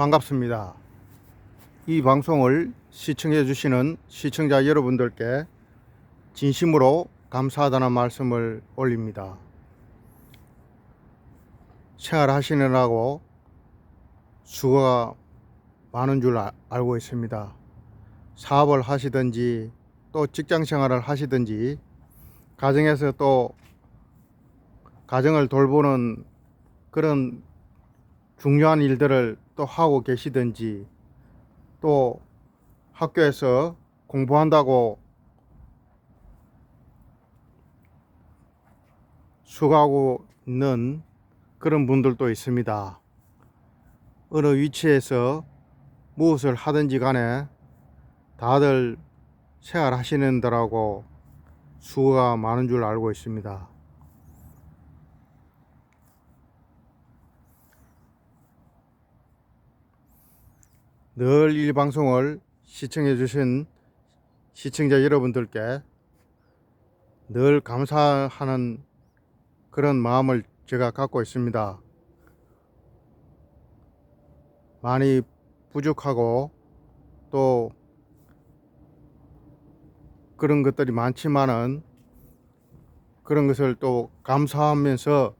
반갑습니다. 이 방송을 시청해 주시는 시청자 여러분들께 진심으로 감사하다는 말씀을 올립니다. 생활하시느라고 수고가 많은 줄 알고 있습니다. 사업을 하시든지 또 직장 생활을 하시든지 가정에서 또 가정을 돌보는 그런 중요한 일들을 또 하고 계시든지 또 학교에서 공부한다고 수고하고 있는 그런 분들도 있습니다. 어느 위치에서 무엇을 하든지 간에 다들 생활하시는 데라고 수고가 많은 줄 알고 있습니다. 늘 이 방송을 시청해 주신 시청자 여러분들께 늘 감사하는 그런 마음을 제가 갖고 있습니다. 많이 부족하고 또 그런 것들이 많지만은 그런 것을 또 감사하면서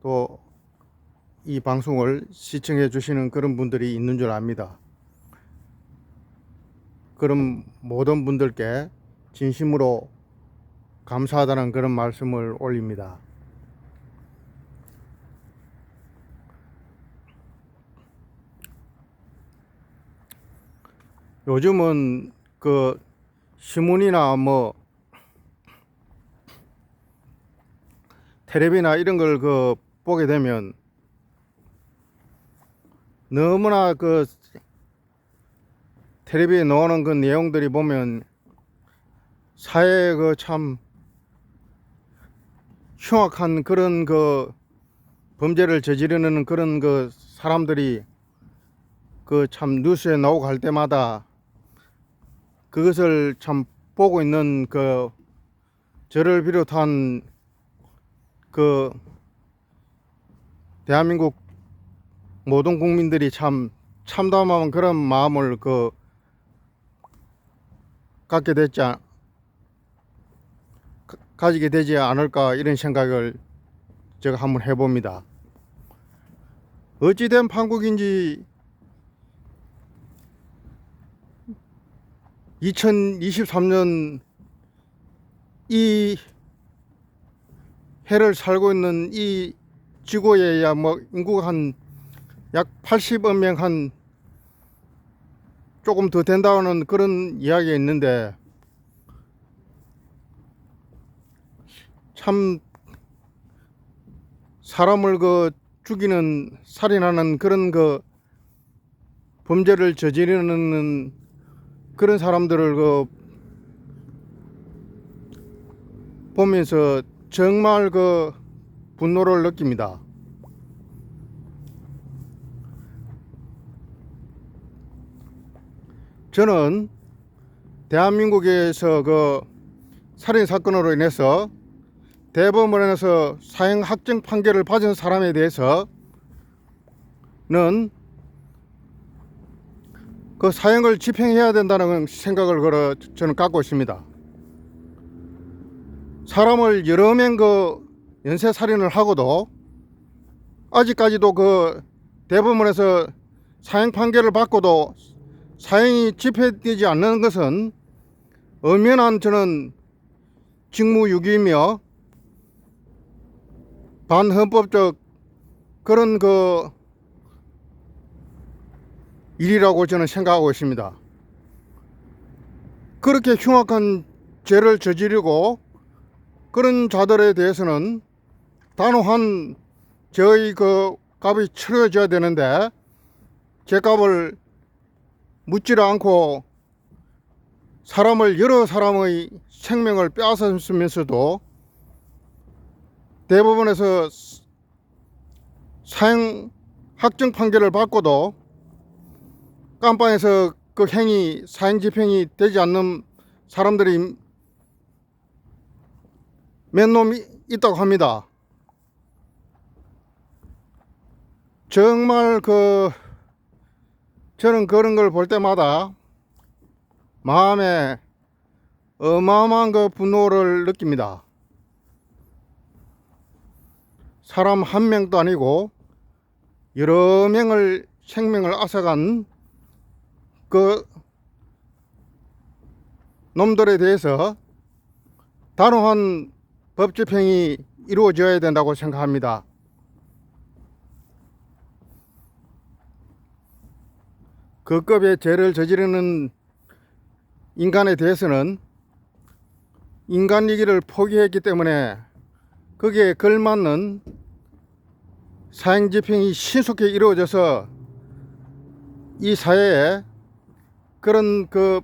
또 이 방송을 시청해 주시는 그런 분들이 있는 줄 압니다. 그런 모든 분들께 진심으로 감사하다는 그런 말씀을 올립니다. 요즘은 그 신문이나 뭐 텔레비나 이런 걸 보게 되면 너무나 텔레비에 나오는 그 내용들이 보면 사회에 참 흉악한 그런 범죄를 저지르는 그런 사람들이 참 뉴스에 나오고 할 때마다 그것을 참 보고 있는 저를 비롯한 대한민국 모든 국민들이 참 참담한 그런 마음을 가지게 되지 않을까 이런 생각을 제가 한번 해봅니다. 어찌된 판국인지 2023년 이 해를 살고 있는 이 지구에야 뭐 인구가 약 80억 명 조금 더 된다는 그런 이야기가 있는데 참 사람을 죽이는 살인하는 그런 범죄를 저지르는 그런 사람들을 보면서 정말 분노를 느낍니다. 저는 대한민국에서 살인 사건으로 인해서 대법원에서 사형 확정 판결을 받은 사람에 대해서는 사형을 집행해야 된다는 생각을 저는 갖고 있습니다. 사람을 여러 명 연쇄살인을 하고도 아직까지도 대법원에서 사형 판결을 받고도 사형이 집행되지 않는 것은 엄연한 저는 직무유기이며 반헌법적 그런 일이라고 저는 생각하고 있습니다. 그렇게 흉악한 죄를 저지르고 그런 자들에 대해서는 단호한 저희 값이 치러져야 되는데 죄값을 묻지를 않고 여러 사람의 생명을 빼앗으면서도 대법원에서 사형 확정 판결을 받고도 깜빵에서 행위 사형 집행이 되지 않는 사람들이 몇 놈이 있다고 합니다. 정말 저는 그런 걸 볼 때마다 마음에 어마어마한 그 분노를 느낍니다. 사람 한 명도 아니고 여러 명을 생명을 앗아간 그 놈들에 대해서 단호한 법 집행이 이루어져야 된다고 생각합니다. 그 급의 죄를 저지르는 인간에 대해서는 인간이기를 포기했기 때문에 거기에 걸맞는 사형 집행이 신속히 이루어져서 이 사회에 그런 그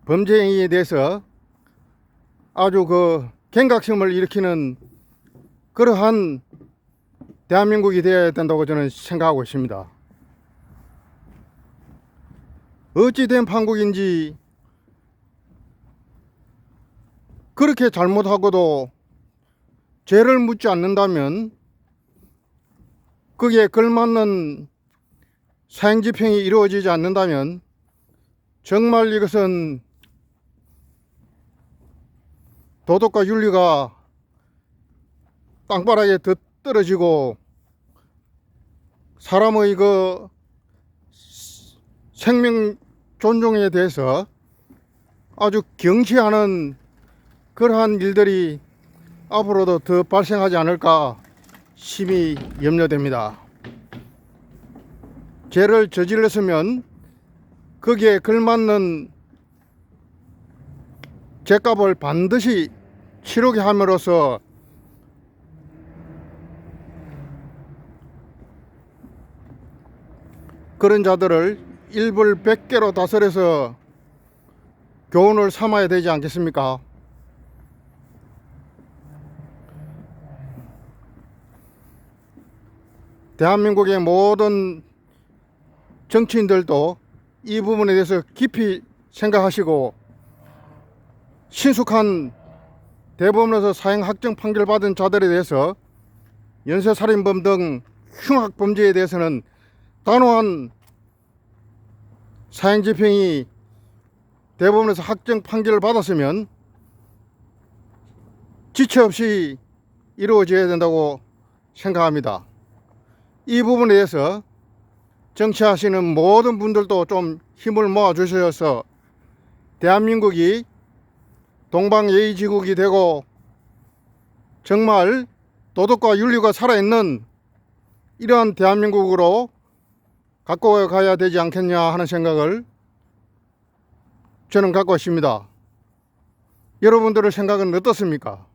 범죄 행위에 대해서 아주 그 경각심을 일으키는 그러한 대한민국이 되어야 된다고 저는 생각하고 있습니다. 어찌된 판국인지 그렇게 잘못하고도 죄를 묻지 않는다면 거기에 걸맞는 사형 집행이 이루어지지 않는다면 정말 이것은 도덕과 윤리가 땅바닥에 더 떨어지고 사람의 그 생명 존중에 대해서 아주 경시하는 그러한 일들이 앞으로도 더 발생하지 않을까 심히 염려됩니다. 죄를 저질렀으면 거기에 걸맞는 죄값을 반드시 치르게 함으로써 그런 자들을 일불백계로 다스려서 교훈을 삼아야 되지 않겠습니까? 대한민국의 모든 정치인들도 이 부분에 대해서 깊이 생각하시고 신속한 대법원에서 사형 확정 판결 받은 자들에 대해서 연쇄살인범 등 흉악범죄에 대해서는 단호한 사형 집행이 대법원에서 확정 판결을 받았으면 지체 없이 이루어져야 된다고 생각합니다. 이 부분에 대해서 정치하시는 모든 분들도 좀 힘을 모아 주셔서 대한민국이 동방예의지국이 되고 정말 도덕과 윤리가 살아있는 이러한 대한민국으로 갖고 가야 되지 않겠냐 하는 생각을 저는 갖고 있습니다. 여러분들의 생각은 어떻습니까?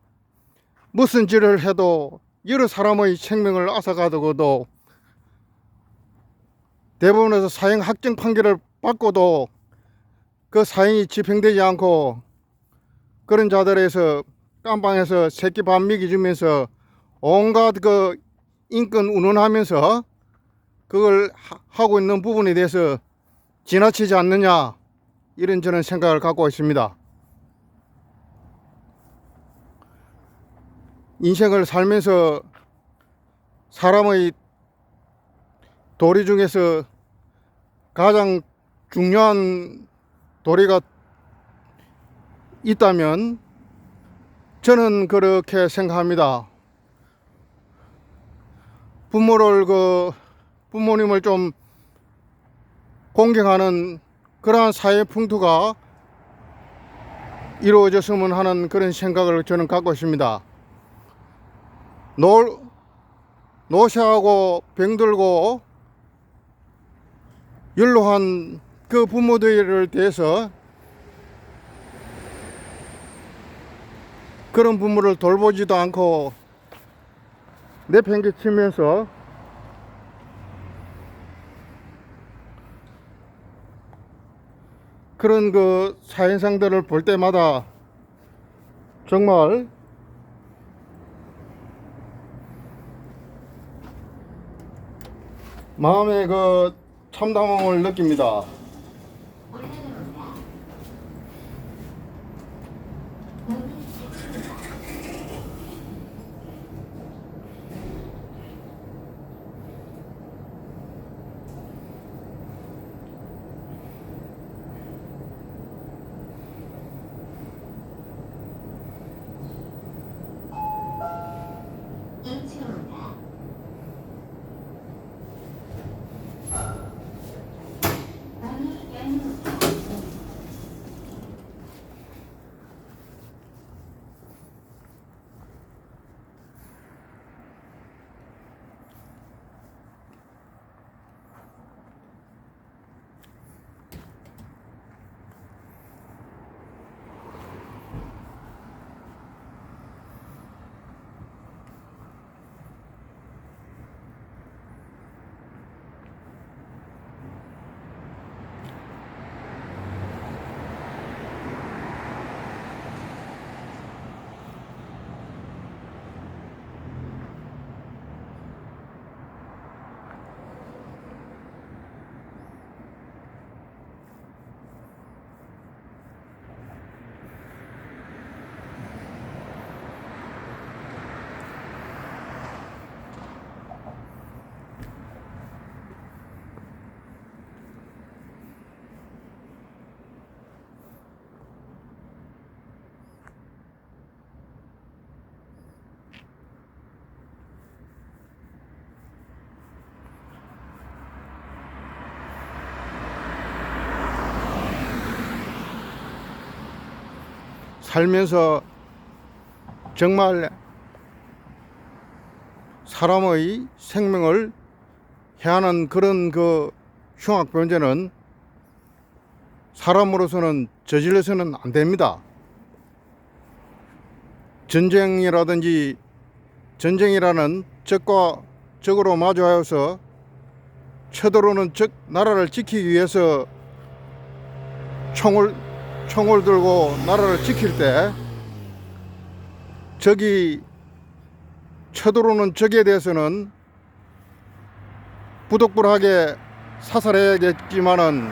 무슨 죄를 해도 여러 사람의 생명을 앗아가고도 대법원에서 사형 확정 판결을 받고도 그 사형이 집행되지 않고 그런 자들에서 깜빵에서 새끼 밥 먹여주면서 온갖 그 인권 운운하면서 그걸 하고 있는 부분에 대해서 지나치지 않느냐 이런 저는 생각을 갖고 있습니다. 인생을 살면서 사람의 도리 중에서 가장 중요한 도리가 있다면 저는 그렇게 생각합니다. 부모님을 좀 공경하는 그러한 사회 풍토가 이루어졌으면 하는 그런 생각을 저는 갖고 있습니다. 노쇠하고 병들고 연로한 그 부모들을 대해서 그런 부모를 돌보지도 않고 내팽개치면서 그런 그 사회상들을 볼 때마다 정말 마음에 그 참담함을 느낍니다. 살면서 정말 사람의 생명을 해하는 그런 그 흉악범죄는 사람으로서는 저질러서는 안 됩니다. 전쟁이라든지 전쟁이라는 적과 적으로 마주하여서 쳐들어오는 적 나라를 지키기 위해서 총을 들고 나라를 지킬 때 적이 쳐들어오는 적에 대해서는 부득불하게 사살해야겠지만은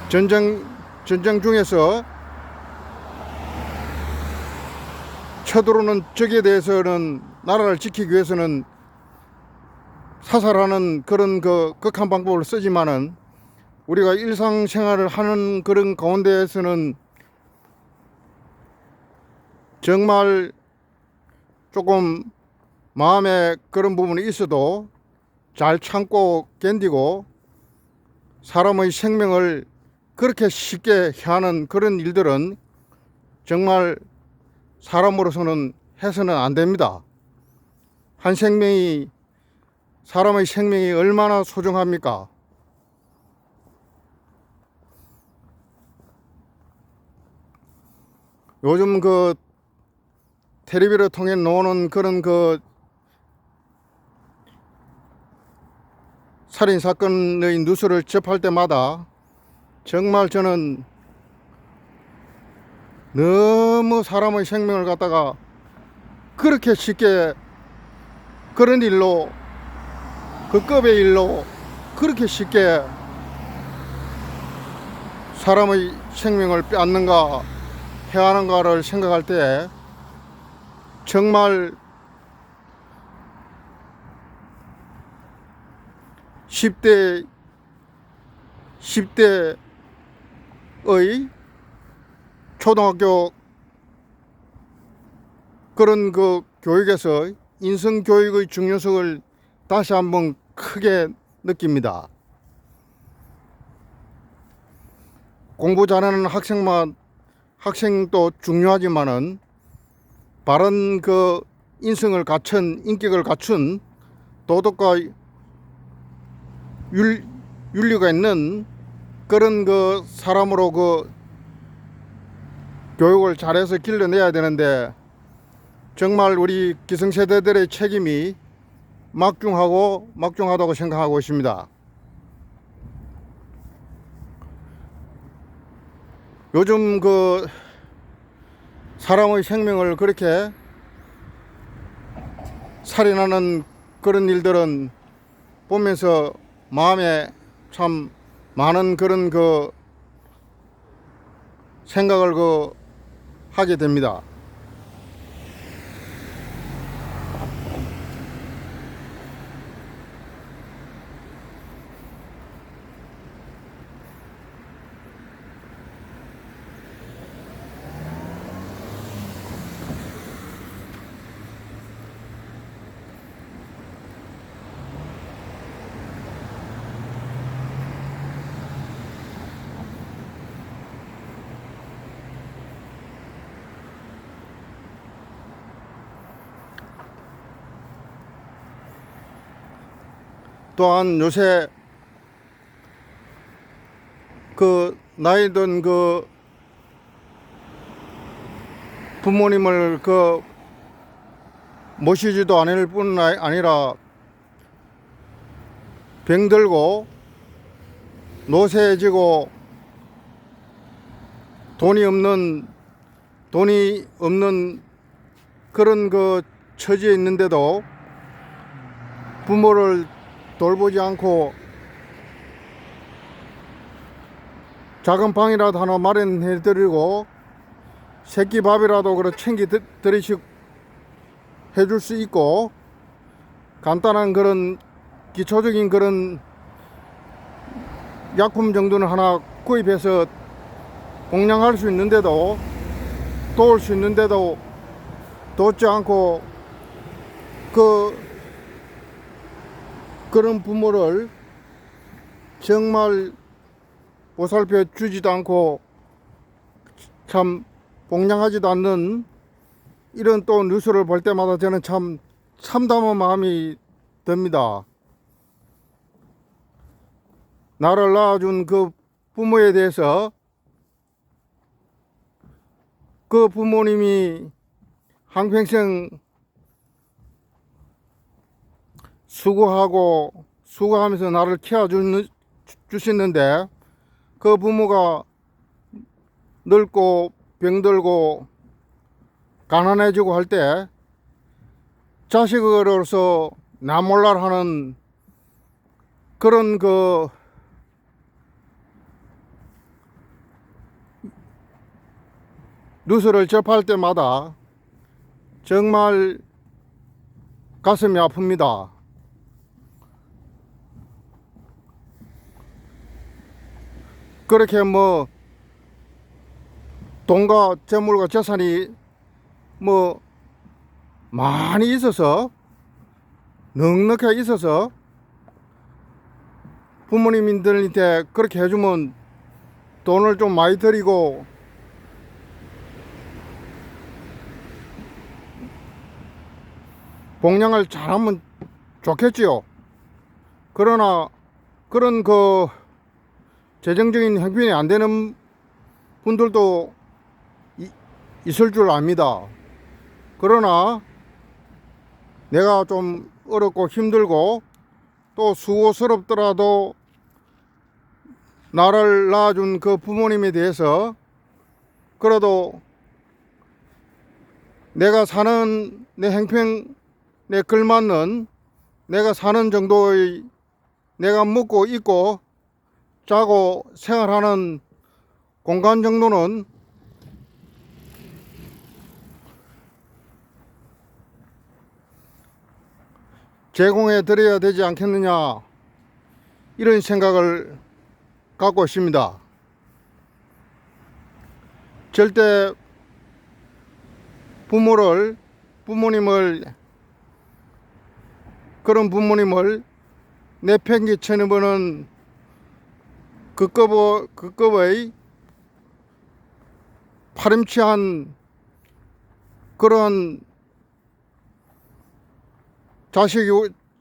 전쟁 중에서 쳐들어오는 적에 대해서는 나라를 지키기 위해서는 사살하는 그런 그 극한 방법을 쓰지만은 우리가 일상생활을 하는 그런 가운데에서는 정말 조금 마음에 그런 부분이 있어도 잘 참고 견디고 사람의 생명을 그렇게 쉽게 해하는 그런 일들은 정말 사람으로서는 해서는 안 됩니다. 한 생명이, 사람의 생명이 얼마나 소중합니까? 요즘 그 텔레비를 통해 나오는 그런 그 살인 사건의 뉴스를 접할 때마다 정말 저는 너무 사람의 생명을 갖다가 그렇게 쉽게 그런 일로, 그 급의 일로 그렇게 쉽게 사람의 생명을 빼앗는가 해하는가를 생각할 때 정말 10대의 초등학교 그런 그 교육에서 인성교육의 중요성을 다시 한번 크게 느낍니다. 공부 잘하는 학생도 중요하지만은 바른 그 인성을 갖춘, 인격을 갖춘 도덕과 윤리가 있는 그런 그 사람으로 그 교육을 잘해서 길러내야 되는데 정말 우리 기성세대들의 책임이 막중하다고 생각하고 있습니다. 요즘 그 사람의 생명을 그렇게 살인하는 그런 일들은 보면서 마음에 참 많은 그런 그 생각을 하게 됩니다. 또한 요새 그 나이 든 그 부모님을 그 모시지도 않을 뿐 아니라 병들고 노쇠해지고 돈이 없는 그런 그 처지에 있는데도 부모를 돌보지 않고 작은 방이라도 하나 마련해 드리고 새끼 밥이라도 챙겨 드리시 해줄 수 있고 간단한 그런 기초적인 그런 약품 정도는 하나 구입해서 공양할 수 있는데도 도울 수 있는데도 돕지 않고 그런 부모를 정말 보살펴 주지도 않고 참 봉양하지도 않는 이런 또 뉴스를 볼 때마다 저는 참 참담한 마음이 듭니다. 나를 낳아준 그 부모에 대해서 그 부모님이 한평생 수고하면서 나를 키워주셨는데 그 부모가 늙고 병들고 가난해지고 할 때 자식으로서 나 몰라 하는 그런 그 뉴스를 접할 때마다 정말 가슴이 아픕니다. 그렇게 뭐 돈과 재물과 재산이 뭐 많이 있어서 넉넉하게 있어서 부모님들한테 그렇게 해주면 돈을 좀 많이 드리고 봉양을 잘하면 좋겠지요. 그러나 그런 그 재정적인 형편이 안 되는 분들도 있을 줄 압니다. 그러나 내가 좀 어렵고 힘들고 또 수고스럽더라도 나를 낳아준 그 부모님에 대해서 그래도 내가 사는 내 형편에 걸맞는 내가 사는 정도의 내가 먹고 입고 자고 생활하는 공간 정도는 제공해 드려야 되지 않겠느냐, 이런 생각을 갖고 있습니다. 절대 그런 부모님을 내팽개치는 급의 파렴치한 그런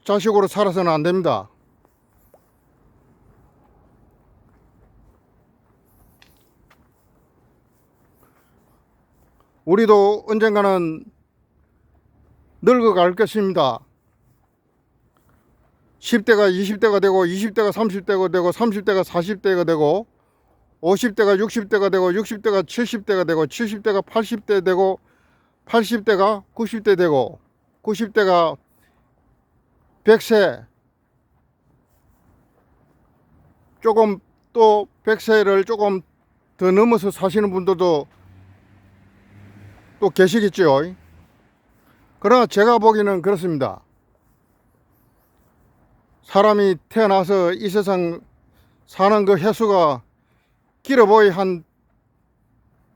자식으로 살아서는 안 됩니다. 우리도 언젠가는 늙어갈 것입니다. 10대가 20대가 되고 20대가 30대가 되고 30대가 40대가 되고 50대가 60대가 되고 60대가 70대가 되고 70대가 80대 되고 80대가 90대 되고 90대가 100세, 조금 또 100세를 조금 더 넘어서 사시는 분들도 또 계시겠죠. 그러나 제가 보기에는 그렇습니다. 사람이 태어나서 이 세상 사는 그 횟수가 길어보이 한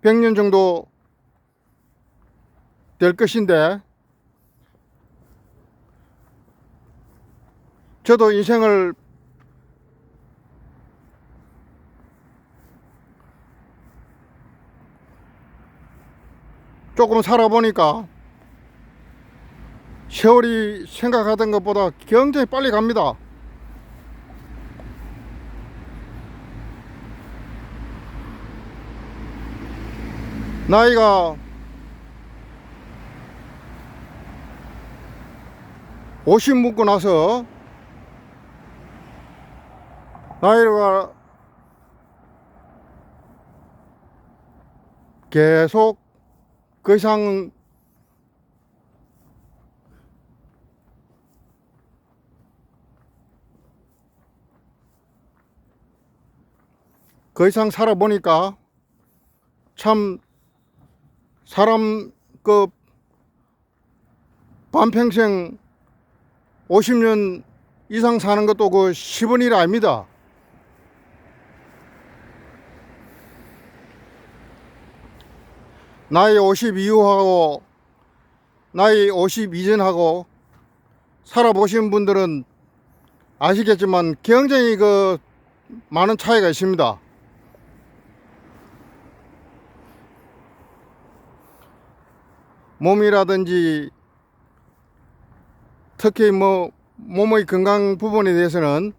100년 정도 될 것인데, 저도 인생을 조금 살아보니까 세월이 생각하던 것보다 굉장히 빨리 갑니다. 나이가 50 묻고 나서 나이가 계속 그 이상 살아보니까 참 사람 그 반평생 50년 이상 사는 것도 그 쉬운 일 아닙니다. 나이 50 이후하고 나이 50 이전하고 살아보신 분들은 아시겠지만 굉장히 그 많은 차이가 있습니다. 몸이라든지 특히 몸의 건강 부분에 대해서는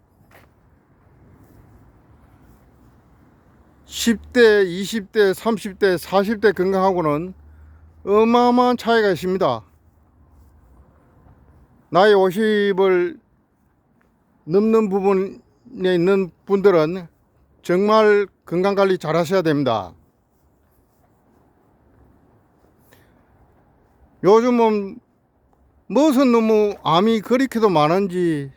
10대, 20대, 30대, 40대 건강하고는 어마어마한 차이가 있습니다. 나이 50을 넘는 부분에 있는 분들은 정말 건강관리 잘 하셔야 됩니다. 요즘은 무슨 너무 암이 그렇게도 많은지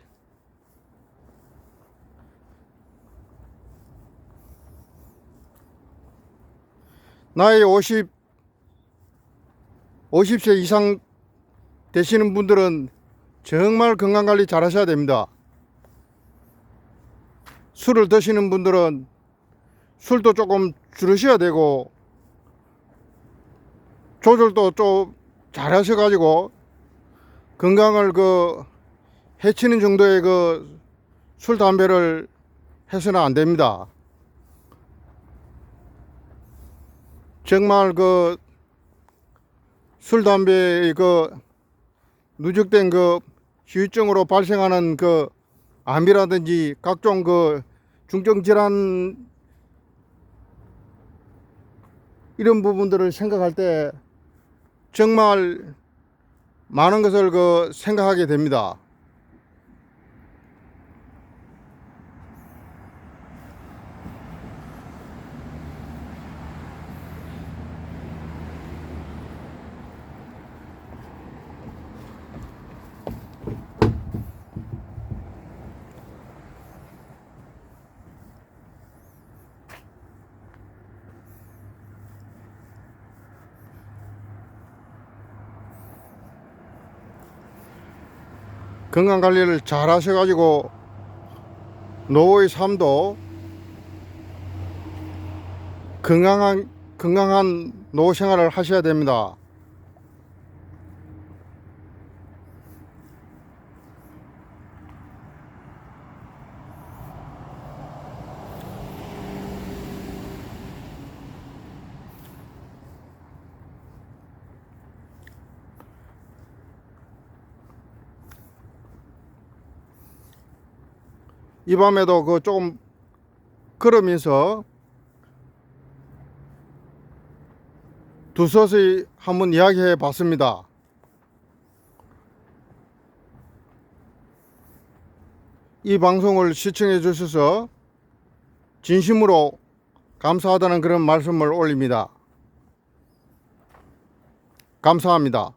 나이 50세 이상 되시는 분들은 정말 건강관리 잘 하셔야 됩니다. 술을 드시는 분들은 술도 조금 줄이셔야 되고 조절도 좀 잘 하셔가지고 건강을 해치는 정도의 술, 담배를 해서는 안 됩니다. 정말 술, 담배의 누적된 후유증으로 발생하는 암이라든지 각종 중증 질환 이런 부분들을 생각할 때 정말 많은 것을 생각하게 됩니다. 건강관리를 잘 하셔가지고 노후의 삶도 건강한 노후 생활을 하셔야 됩니다. 이 밤에도 조금 걸으면서 두서히 한번 이야기해 봤습니다. 이 방송을 시청해 주셔서 진심으로 감사하다는 그런 말씀을 올립니다. 감사합니다.